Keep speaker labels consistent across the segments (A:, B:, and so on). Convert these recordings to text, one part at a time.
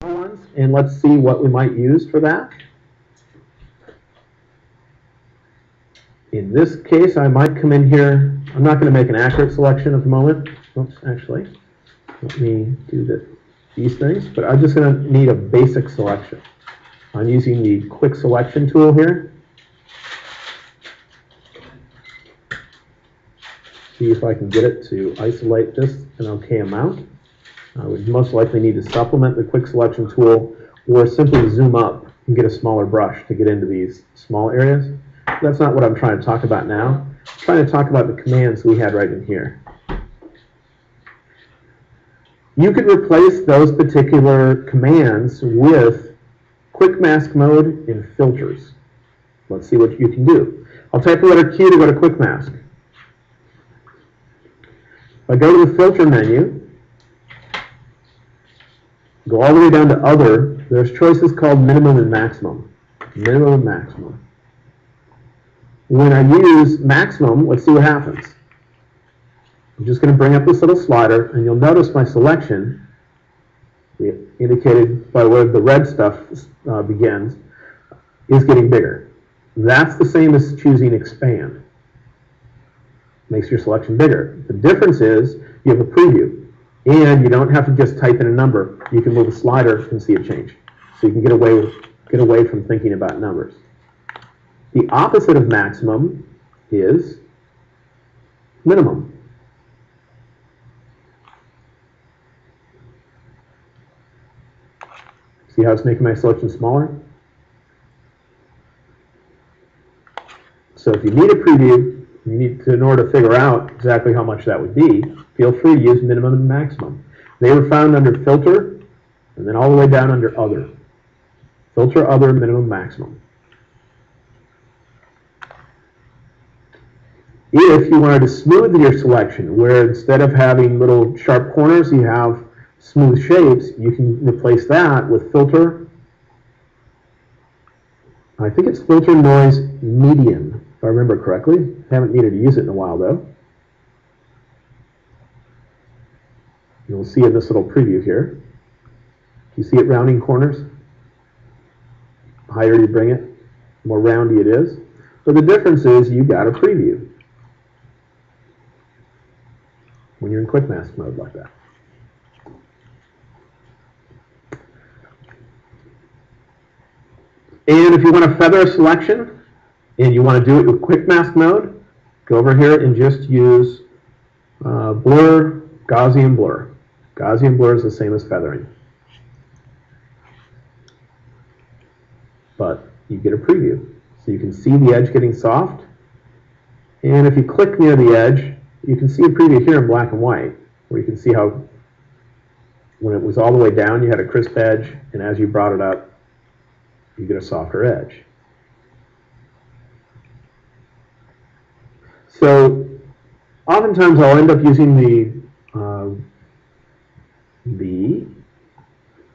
A: ones, and let's see what we might use for that. In this case, I might come in here. I'm not going to make an accurate selection at the moment. Oops, actually, let me do these things, but I'm just going to need a basic selection. I'm using the quick selection tool here. See if I can get it to isolate just an okay amount. I would most likely need to supplement the quick selection tool or simply zoom up and get a smaller brush to get into these small areas. That's not what I'm trying to talk about now. I'm trying to talk about the commands we had right in here. You could replace those particular commands with quick mask mode and filters. Let's see what you can do. I'll type the letter Q to go to quick mask. If I go to the filter menu, go all the way down to other, there's choices called minimum and maximum. Minimum and maximum. When I use maximum, let's see what happens. I'm just going to bring up this little slider, and you'll notice my selection, indicated by where the red stuff begins, is getting bigger. That's the same as choosing expand. Makes your selection bigger. The difference is you have a preview, and you don't have to just type in a number. You can move a slider and see it change. So you can get away from thinking about numbers. The opposite of maximum is minimum. See how it's making my selection smaller? So if you need a preview, in order to figure out exactly how much that would be, feel free to use minimum and maximum. They were found under filter, and then all the way down under other. Filter, other, minimum, maximum. If you wanted to smooth your selection, where instead of having little sharp corners, you have smooth shapes, you can replace that with filter. I think it's filter noise median, if I remember correctly. Haven't needed to use it in a while, though. You'll see in this little preview here. You see it rounding corners? The higher you bring it, the more roundy it is. But the difference is you got a preview when you're in quick mask mode like that. And if you want to feather a selection and you want to do it with quick mask mode, go over here and just use blur, Gaussian blur. Gaussian blur is the same as feathering. But you get a preview. So you can see the edge getting soft. And if you click near the edge, you can see a preview here in black and white, where you can see how when it was all the way down, you had a crisp edge, and as you brought it up, you get a softer edge. So oftentimes I'll end up using the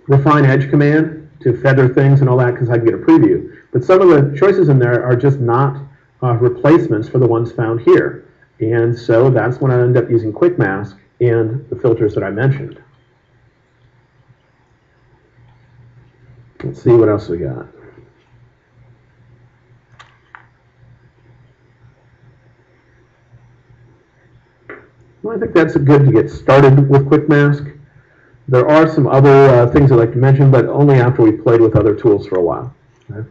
A: refine edge command to feather things and all that because I can get a preview. But some of the choices in there are just not replacements for the ones found here. And so that's when I end up using quick mask and the filters that I mentioned. Let's see what else we got. Well, I think that's good to get started with quick mask. There are some other things I'd like to mention, but only after we've played with other tools for a while. Okay.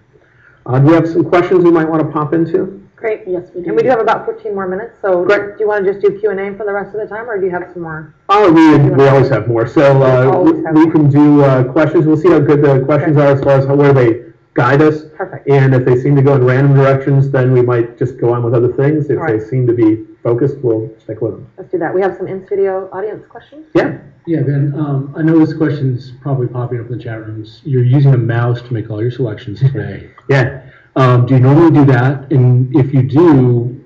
A: Do we have some questions we might want to pop into?
B: Great. Yes, we do. And we do have about 15 more minutes, so
A: Great.
B: Do you want to just do Q&A for the rest of the time, or do you have some more?
A: Oh, we always have more. So we can do questions. We'll see how good the questions are as far as where they guide us.
B: Perfect.
A: And if they seem to go in random directions, then we might just go on with other things. If they seem to be focused, we'll stick with them.
B: Let's do that. We have some in-studio audience questions.
A: Yeah.
C: Yeah, Ben, I know this question's probably popping up in the chat rooms. You're using a mouse to make all your selections today.
A: Yeah.
C: Do you normally do that? And if you do,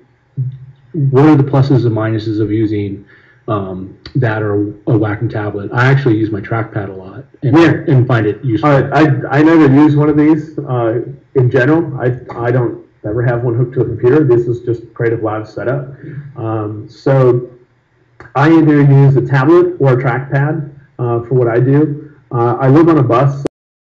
C: what are the pluses and minuses of using that or a Wacom tablet? I actually use my trackpad a lot and find it useful.
A: I never use one of these in general. I don't ever have one hooked to a computer. This is just Creative Live setup. So I either use a tablet or a trackpad for what I do. I live on a bus,